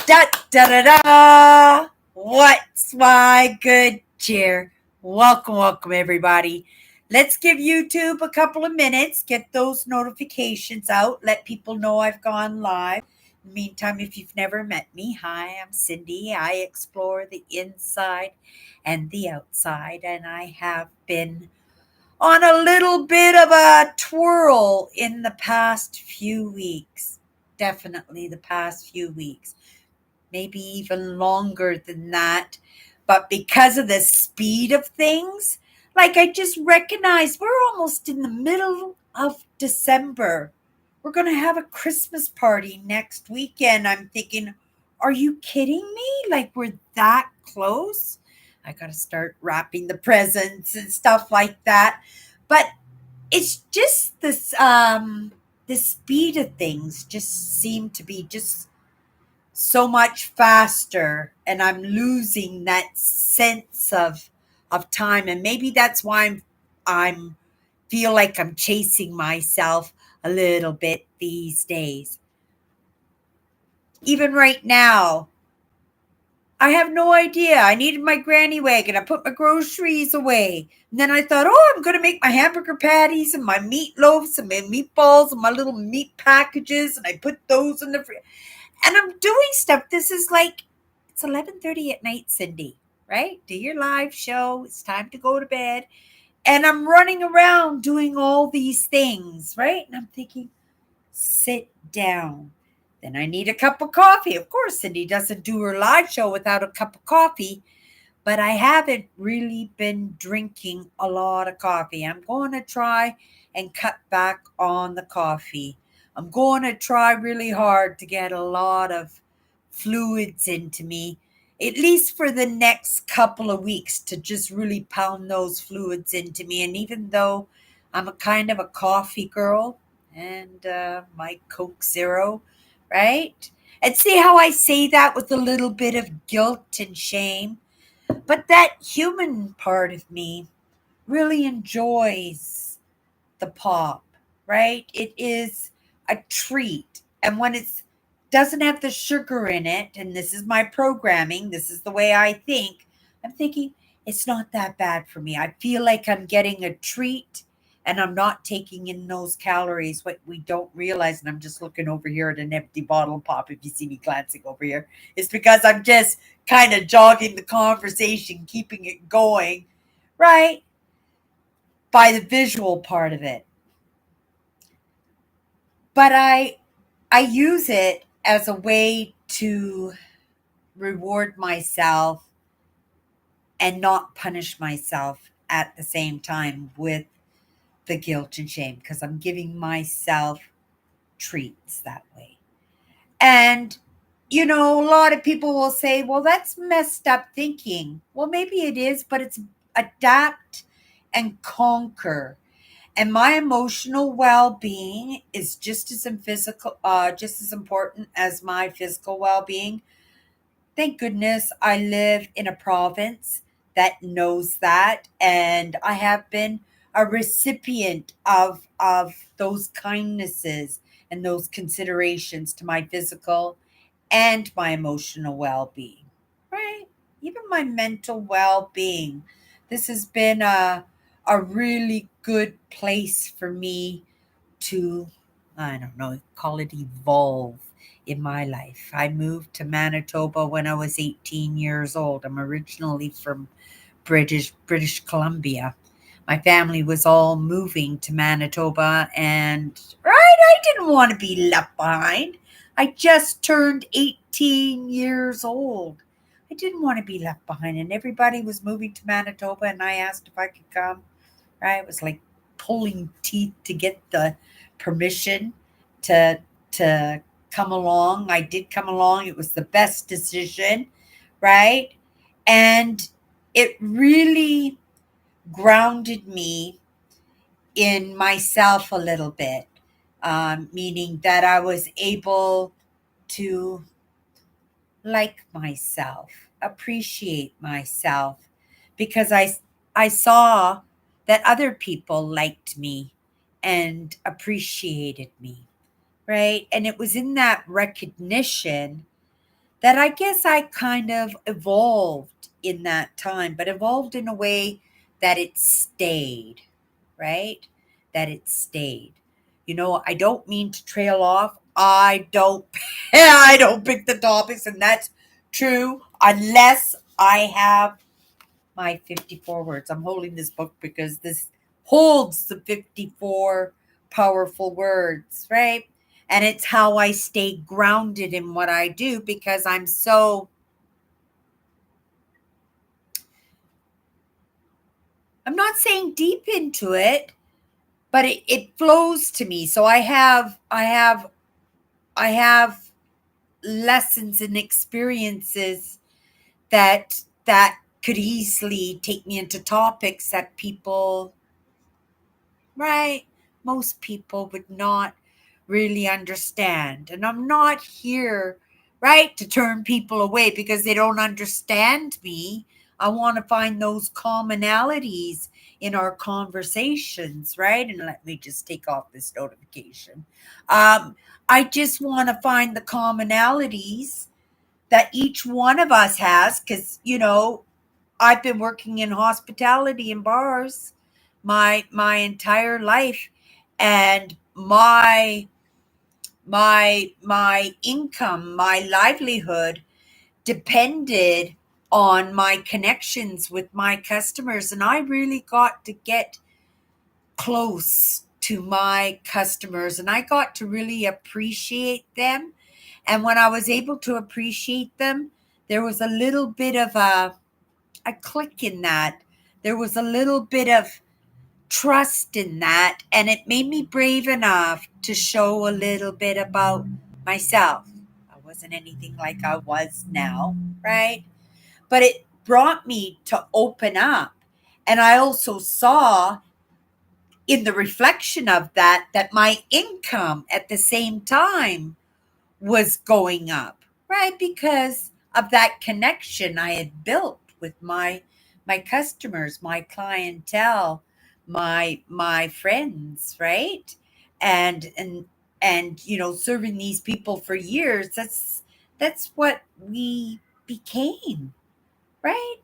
Da da da da! What's my good cheer? Welcome, everybody. Let's give YouTube a couple of minutes, get those notifications out, let people know I've gone live. In the meantime, if you've never met me, hi, I'm Cindy. I explore the inside and the outside, and I have been on a little bit of a twirl in the past few weeks. Definitely the past few weeks, maybe even longer than that. But because of the speed of things, like I just recognized we're almost in the middle of December. We're going to have a Christmas party next weekend. I'm thinking, are you kidding me? Like we're that close? I got to start wrapping the presents and stuff like that. But it's just this the speed of things just seem to be just so much faster, and I'm losing that sense of time, and maybe that's why I'm feel like I'm chasing myself a little bit these days. Even right now, I have no idea. I needed my granny wagon. I put my groceries away. And then I thought, oh, I'm going to make my hamburger patties and my meatloaves and my meatballs and my little meat packages. And I put those in the fridge. And I'm doing stuff. This is like, it's 11:30 at night, Cindy, right? Do your live show. It's time to go to bed. And I'm running around doing all these things, right? And I'm thinking, sit down. Then I need a cup of coffee. Of course, Cindy doesn't do her live show without a cup of coffee, but I haven't really been drinking a lot of coffee. I'm going to try and cut back on the coffee. I'm going to try really hard to get a lot of fluids into me, at least for the next couple of weeks, to just really pound those fluids into me. And even though I'm a kind of a coffee girl and my Coke Zero, right? And see how I say that with a little bit of guilt and shame? But that human part of me really enjoys the pop, right? It is a treat. And when it doesn't have the sugar in it, and this is my programming, this is the way I think, I'm thinking it's not that bad for me. I feel like I'm getting a treat and I'm not taking in those calories, what we don't realize. And I'm just looking over here at an empty bottle of pop. If you see me glancing over here, it's because I'm just kind of jogging the conversation, keeping it going, right? By the visual part of it. But I use it as a way to reward myself and not punish myself at the same time with the guilt and shame, because I'm giving myself treats that way. And a lot of people will say, well, that's messed up thinking. Well, maybe it is, but it's adapt and conquer. And my emotional well-being is just as important as my physical well-being. Thank goodness I live in a province that knows that, and I have been a recipient of those kindnesses and those considerations to my physical and my emotional well-being. Right? Even my mental well-being. This has been a really good place for me to, I don't know, call it evolve in my life. I moved to Manitoba when I was 18 years old. I'm originally from British Columbia. My family was all moving to Manitoba, and right, I didn't want to be left behind. I just turned 18 years old. I didn't want to be left behind, and everybody was moving to Manitoba, and I asked if I could come. Right? It was like pulling teeth to get the permission to to come along. I did come along. It was the best decision, right? And it really grounded me in myself a little bit, meaning that I was able to like myself, appreciate myself, because I saw that other people liked me and appreciated me, right? And it was in that recognition that I guess I kind of evolved in that time, but evolved in a way that it stayed, right? That it stayed. I don't mean to trail off. I don't I don't pick the topics, and that's true unless I have my 54 words. I'm holding this book because this holds the 54 powerful words, right? And it's how I stay grounded in what I do because I'm not saying deep into it, but it flows to me. So I have lessons and experiences that could easily take me into topics that people, right, most people would not really understand. And I'm not here, right, to turn people away because they don't understand me. I want to find those commonalities in our conversations, right? And let me just take off this notification. I just want to find the commonalities that each one of us has because, I've been working in hospitality and bars my entire life, and my income, my livelihood depended on my connections with my customers, and I really got to get close to my customers, and I got to really appreciate them. And when I was able to appreciate them, there was a little bit of a click in that. There was a little bit of trust in that, and it made me brave enough to show a little bit about myself. I wasn't anything like I was now, right? But it brought me to open up. And I also saw in the reflection of that my income at the same time was going up, right? Because of that connection I had built with my customers, my clientele, my friends, right? And serving these people for years, that's what we became, right?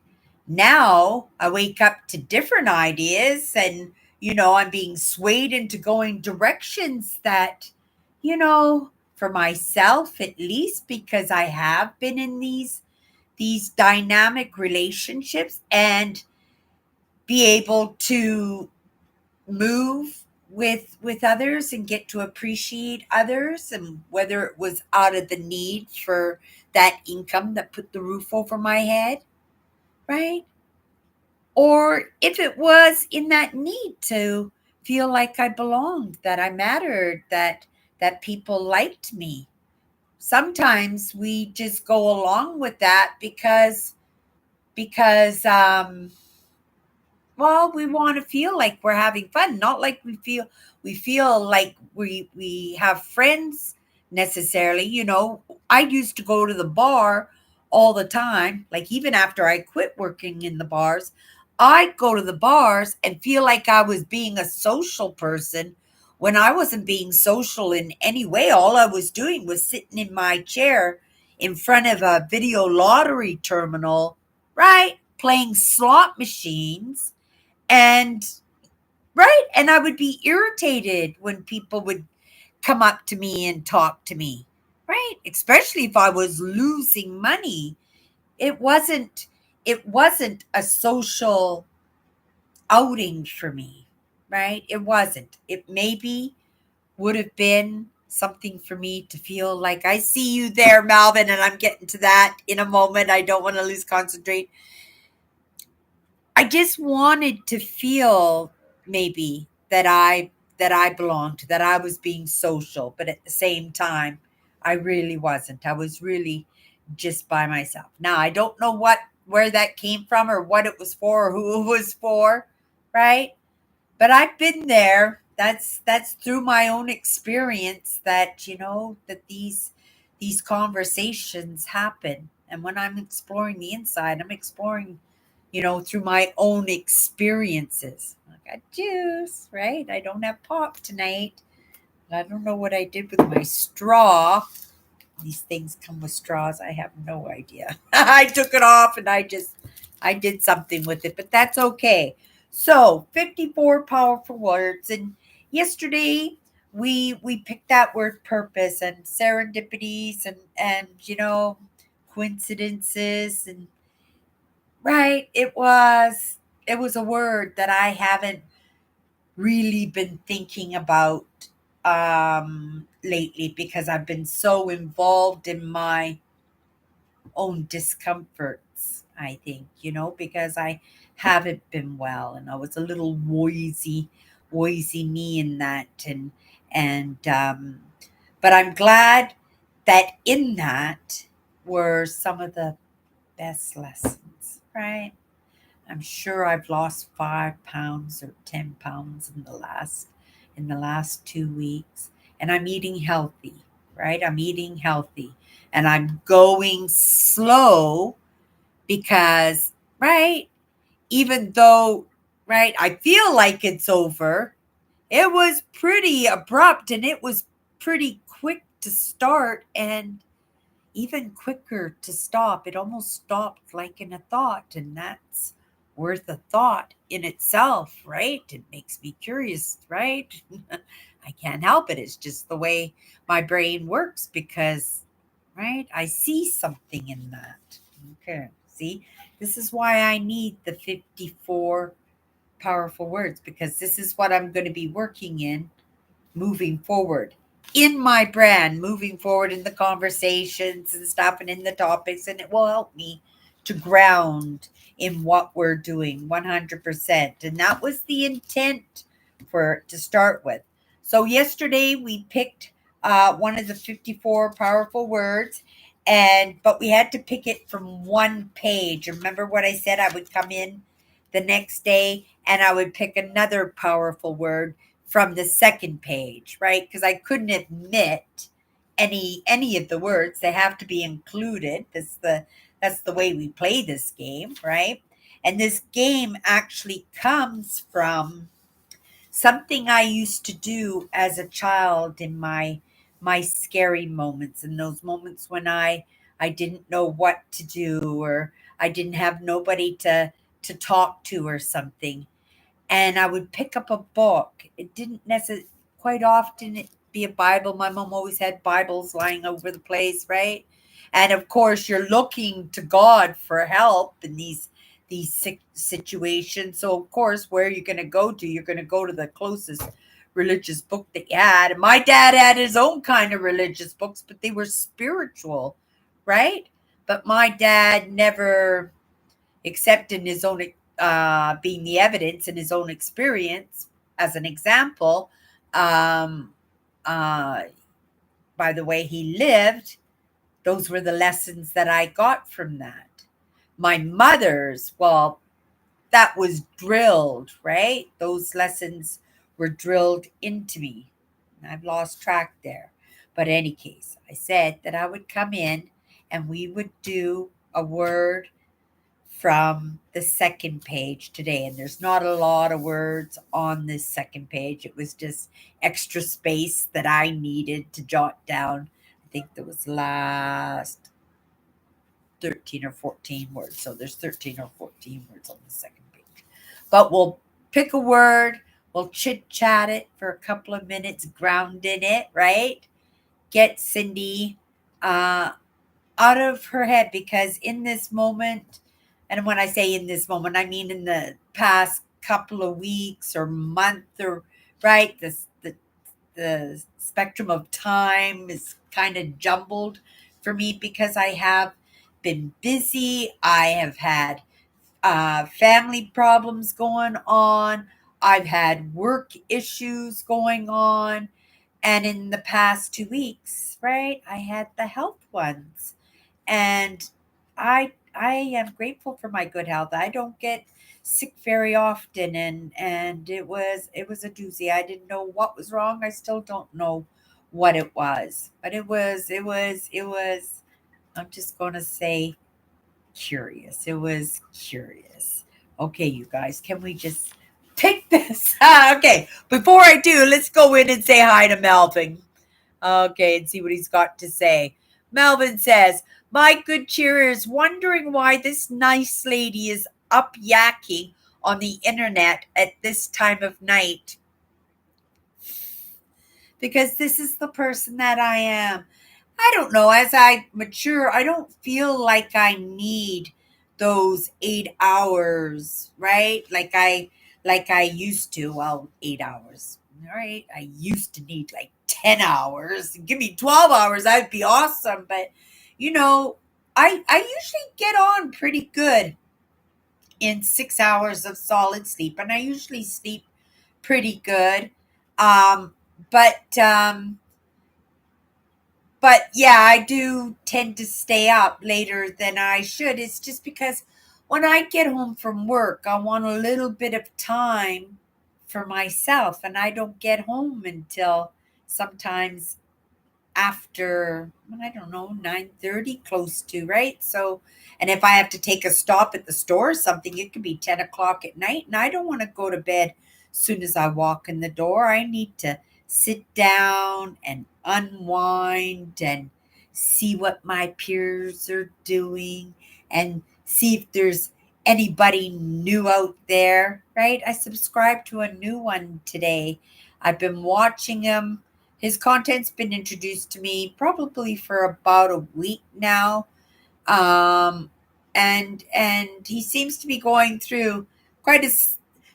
Now I wake up to different ideas, and I'm being swayed into going directions that, for myself at least, because I have been in these dynamic relationships and be able to move with others and get to appreciate others, and whether it was out of the need for that income that put the roof over my head, right? Or if it was in that need to feel like I belonged, that I mattered, that people liked me. Sometimes we just go along with that because well, we want to feel like we're having fun, not like we feel like we have friends necessarily. I used to go to the bar all the time, like even after I quit working in the bars, I'd go to the bars and feel like I was being a social person when I wasn't being social in any way. All I was doing was sitting in my chair in front of a video lottery terminal, right? Playing slot machines, and right, and I would be irritated when people would come up to me and talk to me, right? Especially if I was losing money. It wasn't a social outing for me, right? It wasn't. It maybe would have been something for me to feel like, I see you there, Malvin, and I'm getting to that in a moment. I don't want to lose concentrate. I just wanted to feel maybe that I belonged, that I was being social, but at the same time, I really wasn't. I was really just by myself. Now, I don't know where that came from or what it was for or who it was for, right? But I've been there. That's through my own experience that that these conversations happen. And when I'm exploring the inside, I'm exploring through my own experiences. I got juice, right? I don't have pop tonight. I don't know what I did with my straw. these things come with straws. I have no idea. I took it off and I did something with it, but that's okay. So 54 powerful words. And yesterday we picked that word purpose and serendipities and coincidences and right. It was a word that I haven't really been thinking about lately because I've been so involved in my own discomforts, I think, because I haven't been well and I was a little woisy me in that and but I'm glad that in that were some of the best lessons, right? I'm sure I've lost 5 pounds or 10 pounds in the last 2 weeks. And I'm eating healthy, right? I'm eating healthy. And I'm going slow because, right, even though, right, I feel like it's over, it was pretty abrupt and it was pretty quick to start and even quicker to stop. It almost stopped like in a thought, and that's worth a thought in itself, right? It makes me curious, right? I can't help it. It's just the way my brain works because, right, I see something in that. Okay, see, this is why I need the 54 powerful words because this is what I'm going to be working in moving forward in my brand, moving forward in the conversations and stuff and in the topics, and it will help me to ground in what we're doing 100%. And that was the intent for to start with. So yesterday we picked one of the 54 powerful words, and but we had to pick it from one page. Remember what I said? I would come in the next day and I would pick another powerful word from the second page, right? Because I couldn't admit any of the words. They have to be included. That's the way we play this game, right? And this game actually comes from something I used to do as a child in my scary moments, in those moments when I didn't know what to do or I didn't have nobody to talk to or something, and I would pick up a book. It didn't necessarily quite often it be a Bible. My mom always had Bibles lying over the place, right? And of course, you're looking to God for help in these situations. So of course, where are you going to go to? You're going to go to the closest religious book that you had. And my dad had his own kind of religious books, but they were spiritual, right? But my dad never except in his own being the evidence in his own experience as an example um, uh, by the way he lived. Those were the lessons that I got from that. My mother's, well, that was drilled, right? Those lessons were drilled into me. I've lost track there, but in any case, I said that I would come in and we would do a word from the second page today. And there's not a lot of words on this second page. It was just extra space that I needed to jot down. I think there was last 13 or 14 words. So there's 13 or 14 words on the second page. But we'll pick a word, we'll chit chat it for a couple of minutes, ground in it, right? Get Cindy uh, out of her head because in this moment, and when I say in this moment, I mean in the past couple of weeks or month or right, the spectrum of time is kind of jumbled for me because I have been busy. I have had family problems going on. I've had work issues going on. And in the past 2 weeks, right, I had the health ones. And I am grateful for my good health. I don't get sick very often and it was a doozy. I didn't know what was wrong. I still don't know what it was. But it was I'm just going to say curious. It was curious. Okay, you guys, can we just pick this? Okay, before I do, let's go in and say hi to Melvin. Okay, and see what he's got to say. Melvin says, my good cheer is wondering why this nice lady is up yakking on the internet at this time of night. Because this is the person that I am. I don't know. As I mature, I don't feel like I need those 8 hours, right? Like I used to. Well, 8 hours. All right. I used to need like 10 hours. Give me 12 hours. That'd be awesome. But you know, I usually get on pretty good in 6 hours of solid sleep, and I usually sleep pretty good. Um, but um, but yeah, I do tend to stay up later than I should. It's just because when I get home from work, I want a little bit of time for myself, and I don't get home until sometimes after, I don't know, 9:30, close to, right? So, and if I have to take a stop at the store or something, it could be 10 o'clock at night, and I don't want to go to bed as soon as I walk in the door. I need to sit down and unwind and see what my peers are doing and see if there's anybody new out there, right? I subscribed to a new one today. I've been watching him. His content's been introduced to me probably for about a week now. Um, and he seems to be going through quite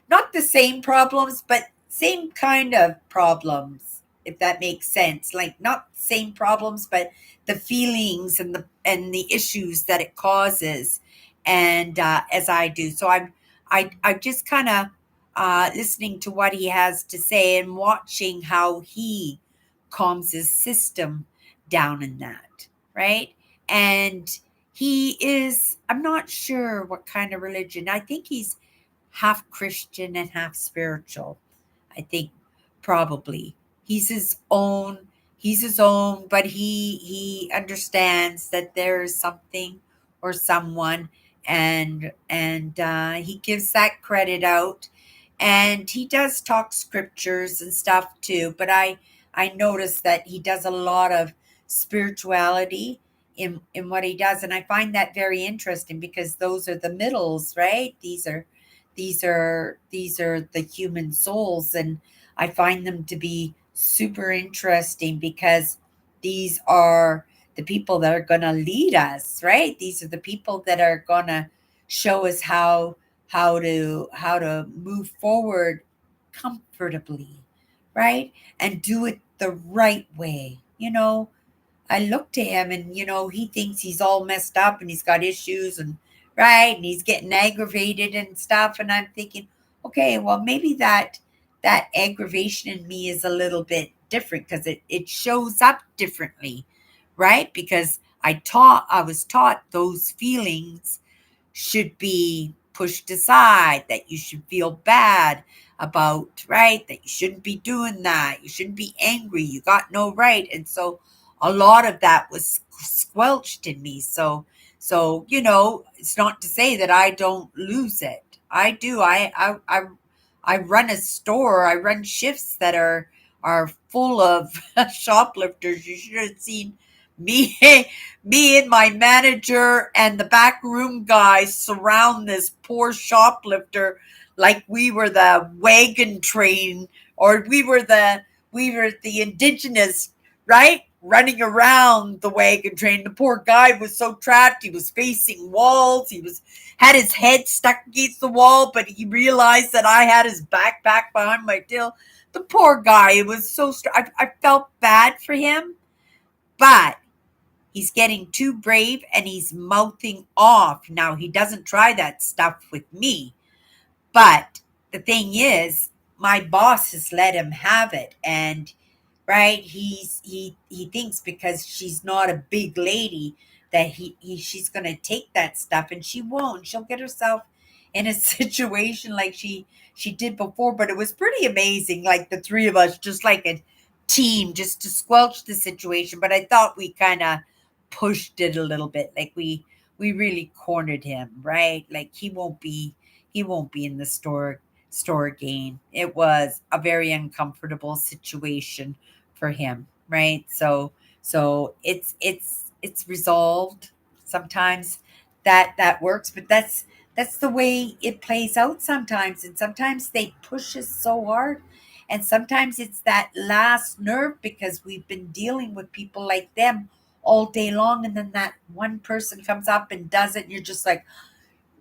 not the same problems, but same kind of problems, if that makes sense. Like not same problems, but the feelings and the issues that it causes, and as I do. So I just kind of listening to what he has to say and watching how he calms his system down in that, right? And he is, I'm not sure what kind of religion. I think he's half Christian and half spiritual. I think probably he's his own. He's his own, but he understands that there is something or someone, and he gives that credit out, and he does talk scriptures and stuff too. But I notice that he does a lot of spirituality in what he does, and I find that very interesting because those are the middles, right? These are the human souls, and I find them to be super interesting because these are the people that are going to lead us, right? These are the people that are going to show us how to move forward comfortably, right? And do it the right way. I look to him, and he thinks he's all messed up and he's got issues, and right, and he's getting aggravated and stuff, and I'm thinking, okay, well, maybe that aggravation in me is a little bit different because it shows up differently, right? Because I was taught those feelings should be pushed aside, that you should feel bad about, right? That you shouldn't be doing that. You shouldn't be angry. You got no right. And so a lot of that was squelched in me. So it's not to say that I don't lose it. I do. I run a store. I run shifts that are full of shoplifters. You should have seen me me and my manager and the back room guys surround this poor shoplifter like we were the wagon train, or we were the indigenous, right, running around the wagon train. The poor guy was so trapped. He was facing walls. He was had his head stuck against the wall, but he realized that I had his backpack behind my tail. The poor guy, it was so I felt bad for him, but he's getting too brave and he's mouthing off. Now, he doesn't try that stuff with me, but the thing is, my boss has let him have it. And right, he thinks because she's not a big lady that she's going to take that stuff, and she won't. She'll get herself in a situation like she did before. But it was pretty amazing, like the three of us, just like a team, just to squelch the situation. But I thought we kind of pushed it a little bit, like we really cornered him, right? Like he won't be in the store again. It was a very uncomfortable situation for him, right? So it's resolved. Sometimes that works, but that's the way it plays out sometimes. And sometimes they push us so hard, and sometimes it's that last nerve because we've been dealing with people like them all day long, and then that one person comes up and does it, and you're just like,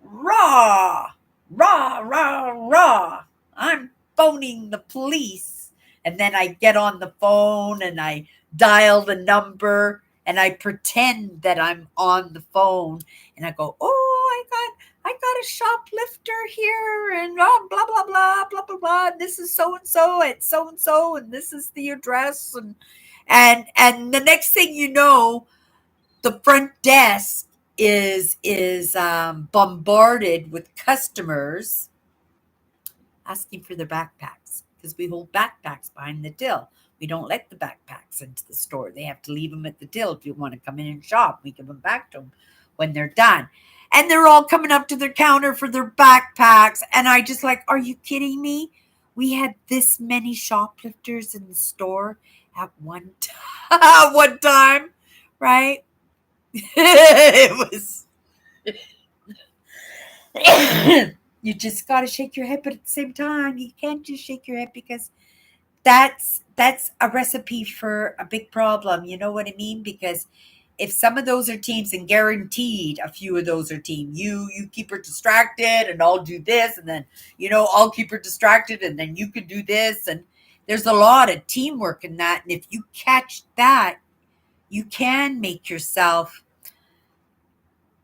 rah, rah, rah, rah. I'm phoning the police. And then I get on the phone and I dial the number and I pretend that I'm on the phone and I go, oh, I got a shoplifter here and blah blah blah blah blah blah. This is so and so at so and this is the address and the next thing you know, the front desk is bombarded with customers asking for their backpacks because we hold backpacks behind the till. We don't let the backpacks into the store. They have to leave them at the till. If you want to come in and shop, we give them back to them when they're done. And they're all coming up to their counter for their backpacks. And I just like, are you kidding me? We had this many shoplifters in the store at one time, one time, right? It was you just got to shake your head, but at the same time you can't just shake your head because that's a recipe for a big problem. You know what I mean? Because if some of those are teams, and guaranteed a few of those are team, you keep her distracted and I'll do this, and then I'll keep her distracted and then you can do this, and there's a lot of teamwork in that. And if you catch that, you can make yourself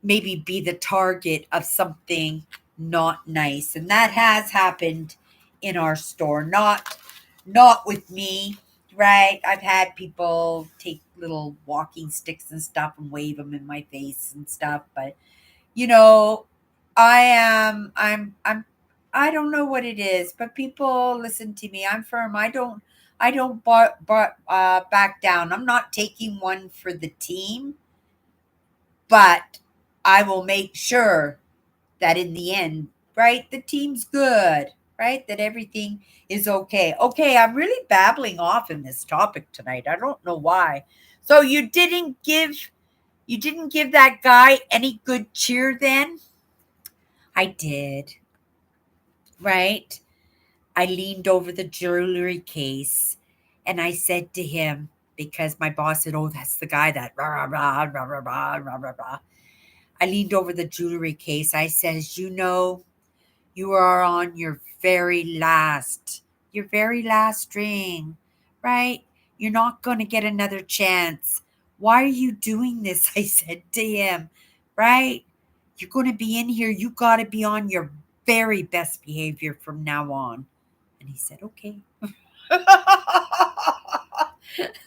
maybe be the target of something not nice. And that has happened in our store. Not with me, right? I've had people take little walking sticks and stuff and wave them in my face and stuff, but you know, I don't know what it is, but people listen to me. I'm firm. I don't back down. I'm not taking one for the team, but I will make sure that in the end, right, the team's good, right? That everything is okay. Okay, I'm really babbling off in this topic tonight. I don't know why. So you didn't give that guy any good cheer then? I did, right? I leaned over the jewelry case and I said to him, because my boss said, oh, that's the guy that rah, rah, rah, rah, rah, rah, rah, rah. I leaned over the jewelry case. I says, you are on your very last ring, right? You're not going to get another chance. Why are you doing this? I said to him, right? You're going to be in here. You got to be on your very best behavior from now on. And he said, okay.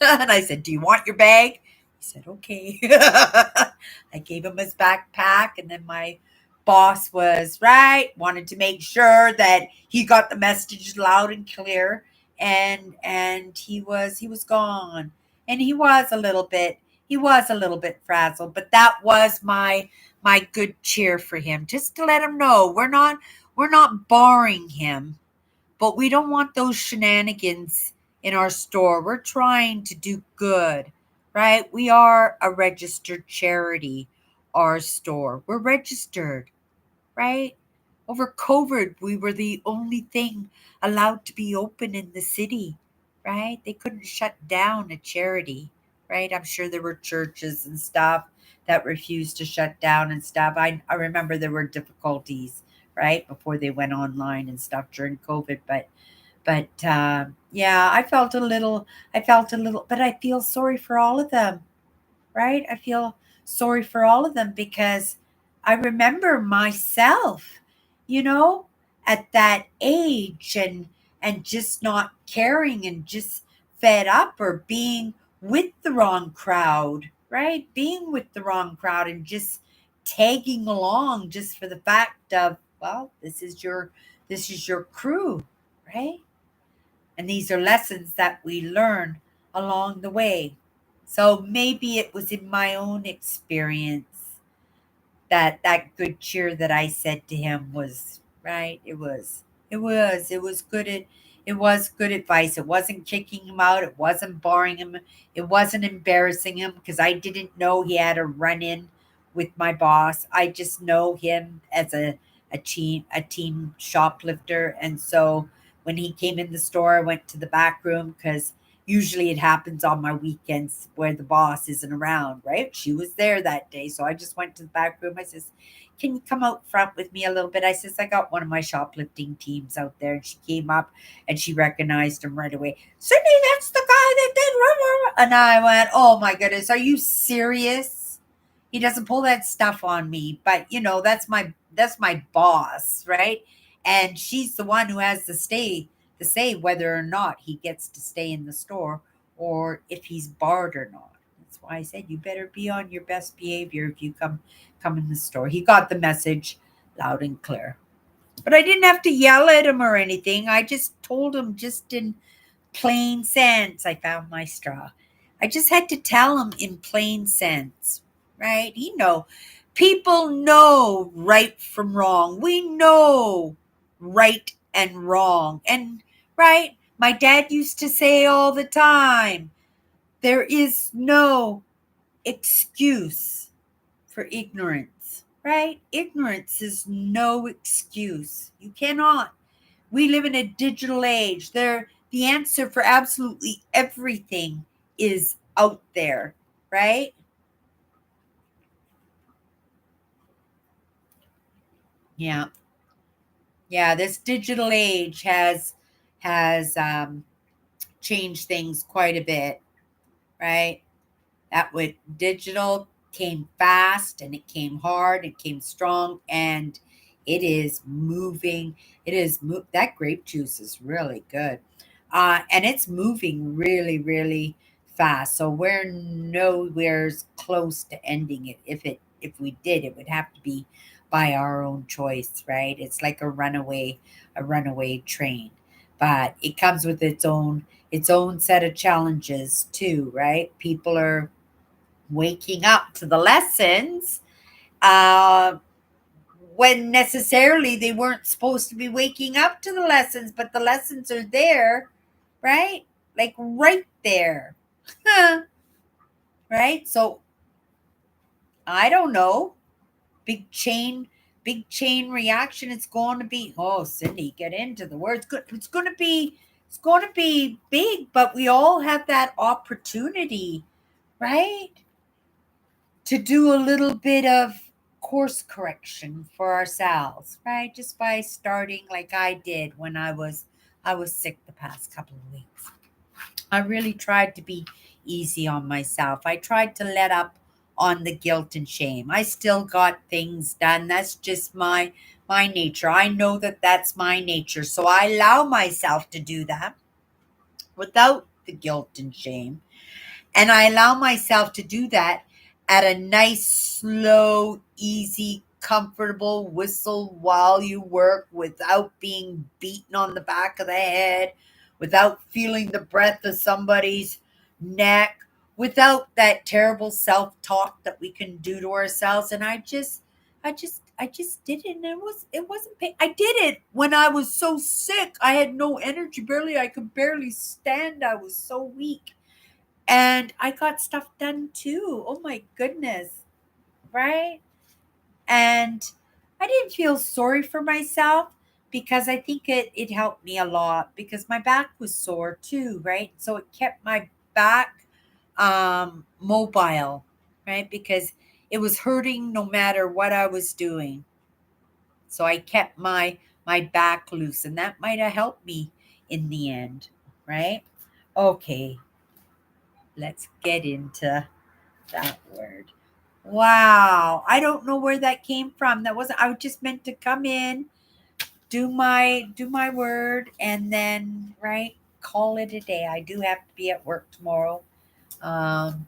And I said, do you want your bag? He said, okay. I gave him his backpack, and then my boss was right, wanted to make sure that he got the message loud and clear, and he was gone. And he was a little bit frazzled, but that was my good cheer for him, just to let him know we're not barring him, but we don't want those shenanigans in our store. We're trying to do good, right? We are a registered charity, our store. We're registered, right? Over COVID, we were the only thing allowed to be open in the city, right? They couldn't shut down a charity, right? I'm sure there were churches and stuff that refused to shut down and stuff. I remember there were difficulties, right, before they went online and stuff during COVID, but yeah, I felt a little, but I feel sorry for all of them, right? I feel sorry for all of them because I remember myself, you know, at that age and just not caring and just fed up or being with the wrong crowd, right? Being with the wrong crowd and just tagging along just for the fact of, well, this is your crew, right? And these are lessons that we learn along the way. So maybe it was in my own experience that that good cheer that I said to him was right. It was good. It was good advice. It wasn't kicking him out. It wasn't barring him. It wasn't embarrassing him because I didn't know he had a run in with my boss. I just know him as a team shoplifter. And so when he came in the store, I went to the back room because usually it happens on my weekends where the boss isn't around, right? She was there that day. So I just went to the back room. I says, can you come out front with me a little bit? I says, I got one of my shoplifting teams out there. And she came up and she recognized him right away. Sydney, that's the guy that did. And I went, oh my goodness, are you serious? He doesn't pull that stuff on me, but that's my boss, right? And she's the one who has to say whether or not he gets to stay in the store or if he's barred or not. That's why I said you better be on your best behavior if you come in the store. He got the message loud and clear. But I didn't have to yell at him or anything. I just told him just in plain sense. I found my straw. I just had to tell him in plain sense, right? People know right from wrong. We know right and wrong. And right, my dad used to say all the time, there is no excuse for ignorance, right? Ignorance is no excuse. You cannot. We live in a digital age. The answer for absolutely everything is out there, right? Yeah. Yeah, this digital age has changed things quite a bit, right? That with digital came fast and it came hard, it came strong, and it is moving. That grape juice is really good. And it's moving really, really fast. So we're nowhere's close to ending it. If we did, it would have to be by our own choice, right? It's like a runaway train. But it comes with its own set of challenges too, right? People are waking up to the lessons uh, when necessarily they weren't supposed to be waking up to the lessons, but the lessons are there, right? Like right there. Right? So I don't know. Big chain, big chain reaction. It's going to be, oh, Cindy, get into the words. Good. It's going to be big, but we all have that opportunity, right? To do a little bit of course correction for ourselves, right? Just by starting like I did when I was sick the past couple of weeks. I really tried to be easy on myself. I tried to let up on the guilt and shame. I still got things done. That's just my nature. I know that that's my nature. So I allow myself to do that without the guilt and shame. And I allow myself to do that at a nice, slow, easy, comfortable whistle while you work without being beaten on the back of the head, without feeling the breath of somebody's neck, without that terrible self-talk that we can do to ourselves. And I just did it, and it wasn't pain. I did it when I was so sick. I had no energy, I could barely stand. I was so weak, and I got stuff done too. Oh my goodness, right? And I didn't feel sorry for myself because I think it helped me a lot because my back was sore too, right? So it kept my back mobile, right? Because it was hurting no matter what I was doing. So I kept my back loose, and that might have helped me in the end, right? Okay, let's get into that word. Wow. I don't know where that came from. That wasn't I just meant to come in, do my word, and then right, call it a day. I do have to be at work tomorrow. Um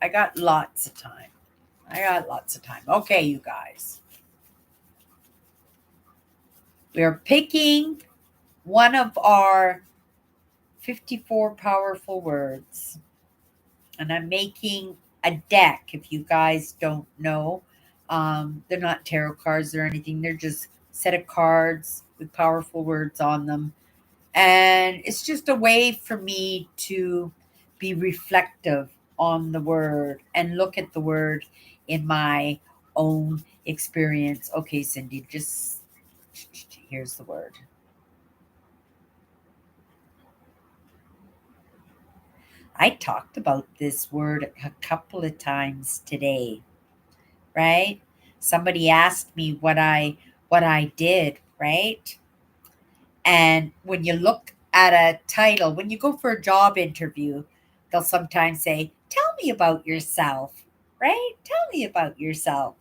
I got lots of time. I got lots of time. Okay, you guys. We're picking one of our 54 powerful words. And I'm making a deck. If you guys don't know, they're not tarot cards or anything. They're just set of cards with powerful words on them. And it's just a way for me to be reflective on the word and look at the word in my own experience. Okay, Cindy, just here's the word. I talked about this word a couple of times today, right? Somebody asked me what I did, right? And when you look at a title, when you go for a job interview, they'll sometimes say, "Tell me about yourself," right? Tell me about yourself.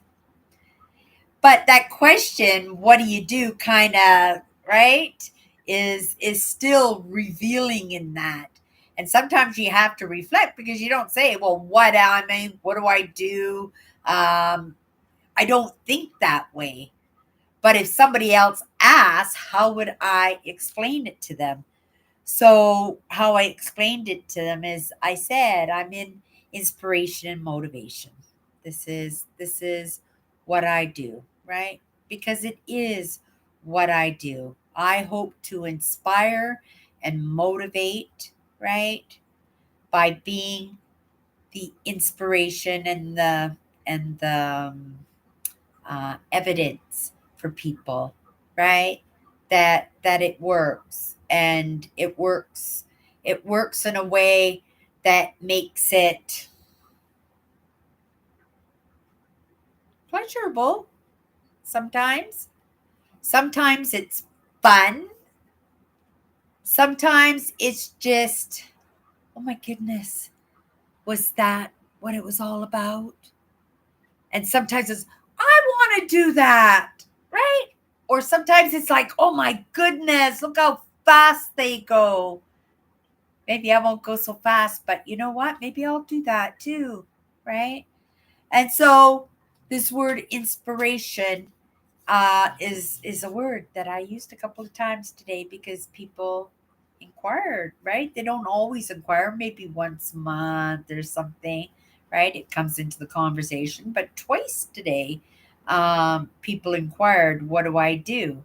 But that question, "What do you do?" kind of, right, is still revealing in that. And sometimes you have to reflect because you don't say, "Well, what am I? What do I do?" I don't think that way. But if somebody else asks, how would I explain it to them? So how I explained it to them is I said I'm in inspiration and motivation. This is what I do, right? Because it is what I do. I hope to inspire and motivate, right? By being the inspiration and the evidence for people, right? That it works, and it works in a way that makes it pleasurable. Sometimes it's fun. Sometimes it's just, oh my goodness, was that what it was all about? And sometimes it's, I want to do that, right? Or sometimes it's like, oh my goodness, look how fast they go. Maybe I won't go so fast, but you know what? Maybe I'll do that too, right? And so this word inspiration is a word that I used a couple of times today because people inquired, right? They don't always inquire, maybe once a month or something, right? It comes into the conversation, but twice today, people inquired, "What do I do?"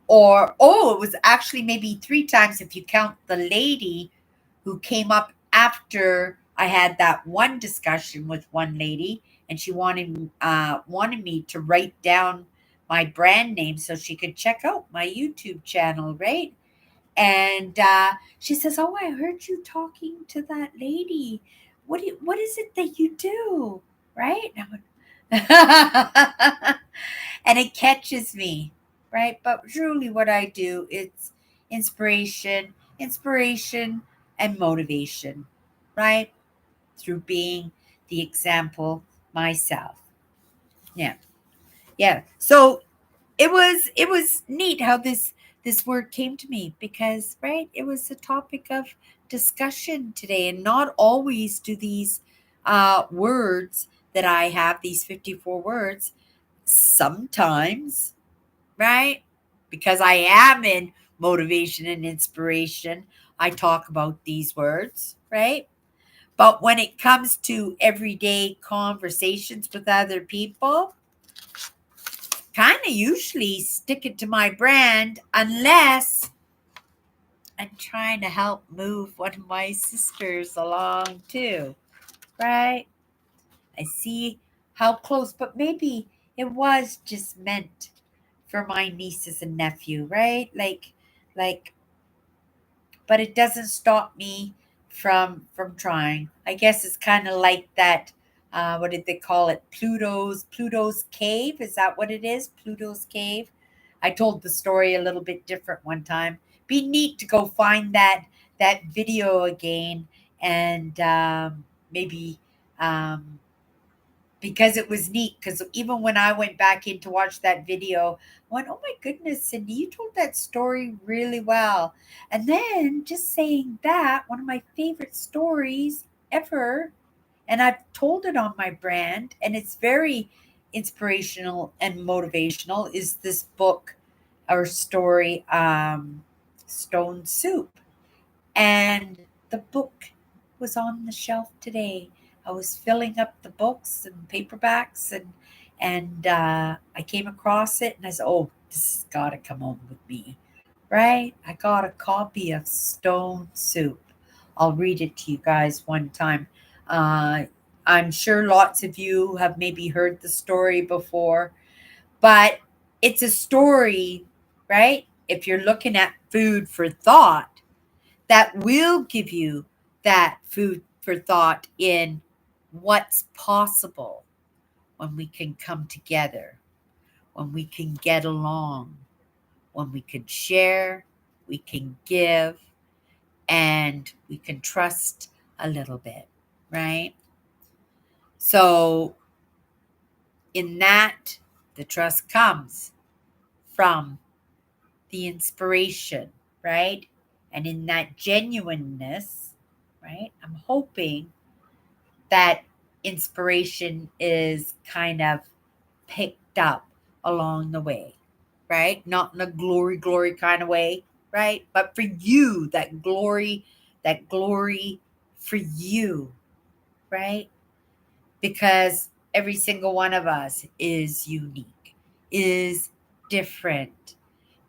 Or, oh, it was actually maybe three times if you count the lady who came up after I had that one discussion with one lady, and she wanted me to write down my brand name so she could check out my YouTube channel, right? And she says, "Oh, I heard you talking to that lady. What is it that you do?" Right? And I went, and it catches me, right? But truly, what I do, it's inspiration, and motivation, right? Through being the example myself. Yeah, yeah. So it was neat how this word came to me because, right, it was a topic of discussion today, and not always do these words that I have, these 54 words, sometimes, right? Because I am in motivation and inspiration, I talk about these words, right? But when it comes to everyday conversations with other people, kind of usually stick it to my brand unless I'm trying to help move one of my sisters along too, right? I see how close, but maybe it was just meant for my nieces and nephew, right? Like, but it doesn't stop me from trying. I guess it's kind of like that. What did they call it? Pluto's cave. Is that what it is? Pluto's cave. I told the story a little bit different one time. Be neat to go find that video again, and maybe um, because it was neat. Because even when I went back in to watch that video, I went, "Oh my goodness, Cindy, you told that story really well." And then just saying that, one of my favorite stories ever, and I've told it on my brand, and it's very inspirational and motivational, is this book or story, Stone Soup. And the book was on the shelf today. I was filling up the books and paperbacks, and I came across it, and I said, "Oh, this has got to come home with me." right? I got a copy of Stone Soup. I'll read it to you guys one time. Uh, I'm sure lots of you have maybe heard the story before, but it's a story, right? If you're looking at food for thought, that will give you that food for thought in what's possible when we can come together, when we can get along, when we can share, we can give, and we can trust a little bit, right? So, in that, the trust comes from the inspiration, right? And in that genuineness, right? I'm hoping that inspiration is kind of picked up along the way, right? Not in a glory kind of way, right? But for you, that glory for you, right? Because every single one of us is unique, is different.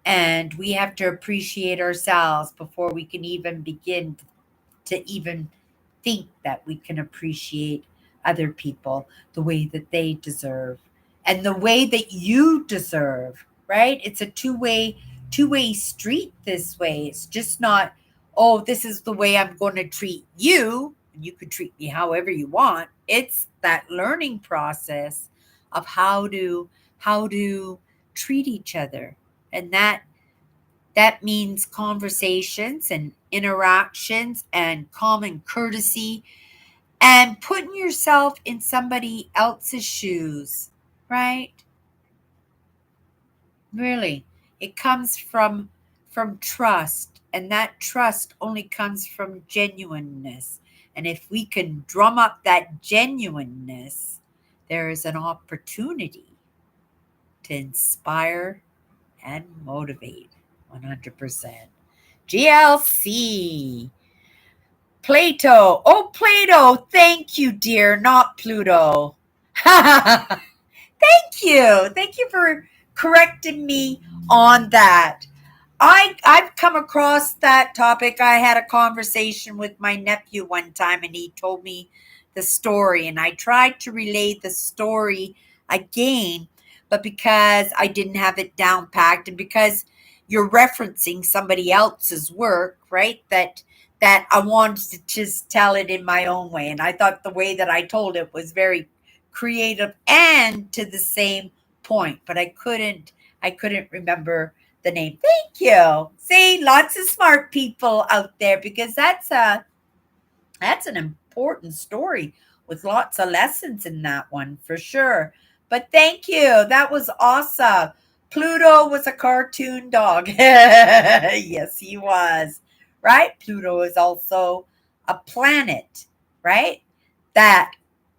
And we have to appreciate ourselves before we can even begin to even think that we can appreciate other people the way that they deserve and the way that you deserve, right? It's a two-way street this way. It's just not, oh, this is the way I'm going to treat you, and you could treat me however you want. It's that learning process of how to treat each other. And that means conversations and interactions and common courtesy and putting yourself in somebody else's shoes, right? Really. It comes from trust, and that trust only comes from genuineness. And if we can drum up that genuineness, there is an opportunity to inspire and motivate 100%. GLC. Plato. Oh, Plato. Thank you, dear. Not Pluto. Thank you. Thank you for correcting me on that. I've come across that topic. I had a conversation with my nephew one time and he told me the story and I tried to relay the story again, but because I didn't have it down packed and because you're referencing somebody else's work, right? That I wanted to just tell it in my own way. And I thought the way that I told it was very creative and to the same point, but I couldn't remember the name. Thank you. See, lots of smart people out there because that's an important story with lots of lessons in that one for sure. But thank you. That was awesome. Pluto was a cartoon dog. Yes, he was. Right? Pluto is also a planet, right? That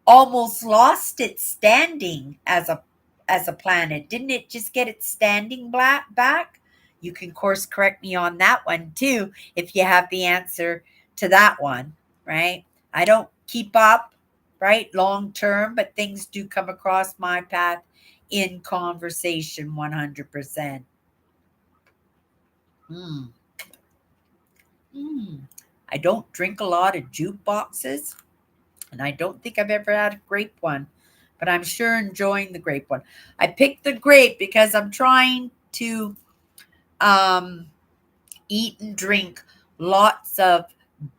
almost lost its standing as a planet. Didn't it just get its standing back? You can course correct me on that one too if you have the answer to that one, right? I don't keep up, right, long term, but things do come across my path in conversation 100%. Mm, mm. I don't drink a lot of jukeboxes, and I don't think I've ever had a grape one, but I'm sure enjoying the grape one. I picked the grape because I'm trying to um, eat and drink lots of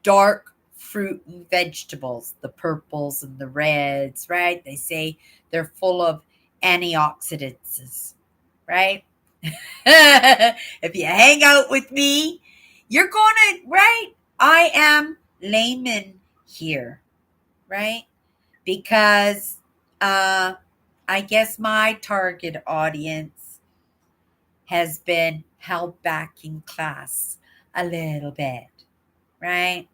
dark fruit and vegetables, the purples and the reds, right? They say they're full of antioxidants, right? If you hang out with me, you're going to, right? I am layman here, right? Because I guess my target audience has been held back in class a little bit, right?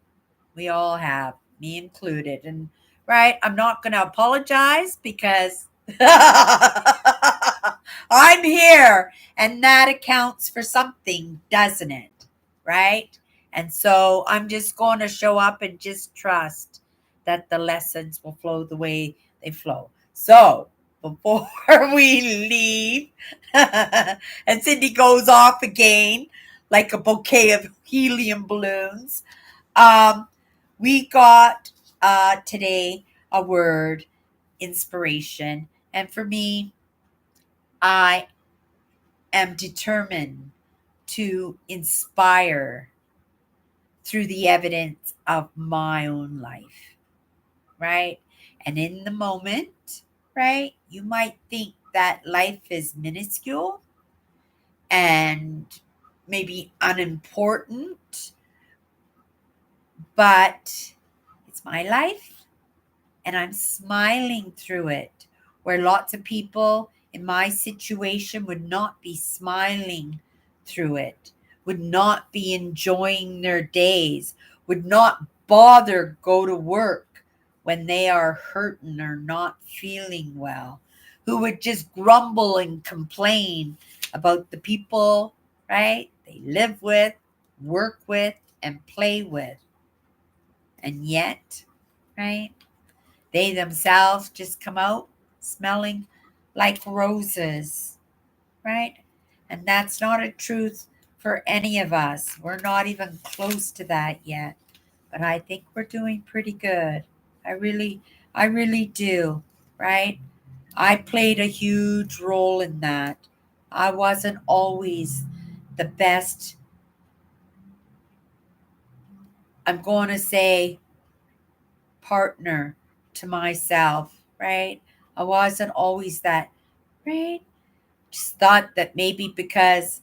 We all have, me included. And right, I'm not going to apologize because I'm here and that accounts for something, doesn't it? Right? And so I'm just going to show up and just trust that the lessons will flow the way they flow. So before we leave, and Cindy goes off again, like a bouquet of helium balloons. Um, we got today a word, inspiration. And for me, I am determined to inspire through the evidence of my own life, right? And in the moment, right, you might think that life is minuscule and maybe unimportant, but it's my life and I'm smiling through it. Where lots of people in my situation would not be smiling through it, would not be enjoying their days, would not bother go to work when they are hurting or not feeling well, who would just grumble and complain about the people, right? They live with, work with, and play with. And yet, right? They themselves just come out smelling like roses, right? And that's not a truth for any of us. We're not even close to that yet. But I think we're doing pretty good. I really, I really do, right? I played a huge role in that. I wasn't always the best, I'm going to say, partner to myself, right? I wasn't always that, right? Just thought that maybe because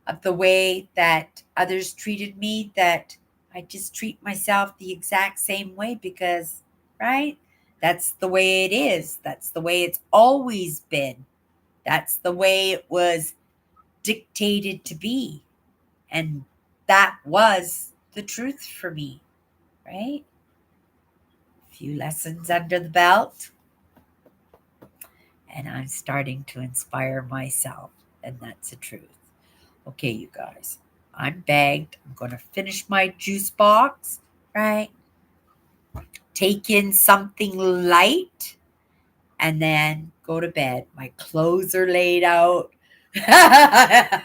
of the way that others treated me, that I just treat myself the exact same way because, right? That's the way it is. That's the way it's always been. That's the way it was dictated to be. And that was the truth for me, right? A few lessons under the belt, and I'm starting to inspire myself. And that's the truth. Okay, you guys, I'm bagged. I'm going to finish my juice box, right? Take in something light and then go to bed. My clothes are laid out. I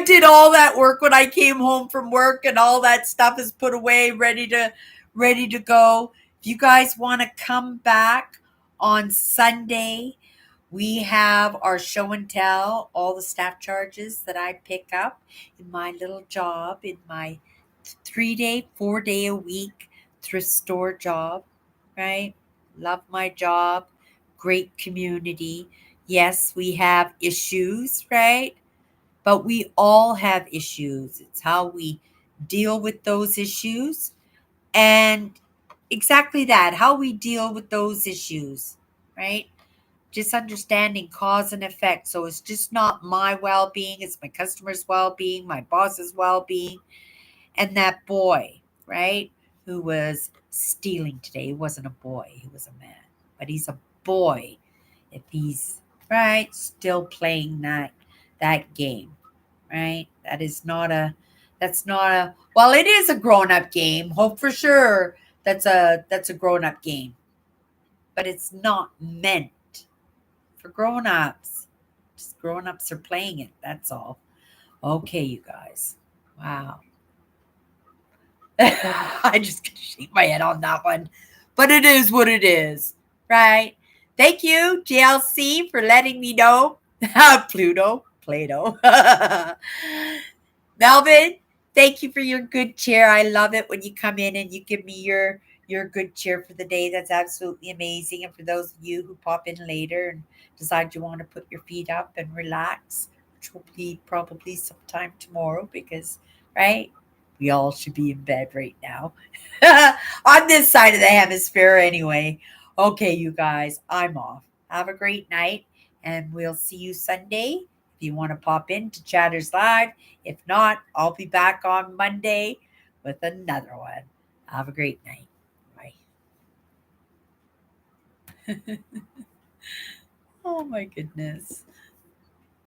did all that work when I came home from work and all that stuff is put away, ready to go. If you guys want to come back on Sunday, we have our show and tell, all the staff charges that I pick up in my little job, in my 3 day, 4 day a week thrift store job, right? Love my job, great community. Yes, we have issues, right? But we all have issues. It's how we deal with those issues. And exactly that, how we deal with those issues, right? Just understanding cause and effect. So it's just not my well being, it's my customer's well being, my boss's well being. And that boy, right, who was stealing today, he wasn't a boy, he was a man, but he's a boy if he's right still playing that game, right? That's not a, well, it is a grown-up game. Hope for sure that's a grown-up game, but it's not meant for grown-ups. Just grown-ups are playing it, that's all. Okay, you guys. Wow. I just gonna shake my head on that one. But it is what it is, right? Thank you, GLC, for letting me know. Plato. Melvin, thank you for your good cheer. I love it when you come in and you give me your good cheer for the day. That's absolutely amazing. And for those of you who pop in later and decide you want to put your feet up and relax, which will be probably sometime tomorrow because, right, we all should be in bed right now. On this side of the hemisphere, anyway. Okay, you guys, I'm off. Have a great night, and we'll see you Sunday. If you want to pop in to Chatters Live, if not, I'll be back on Monday with another one. Have a great night. Bye. Oh my goodness.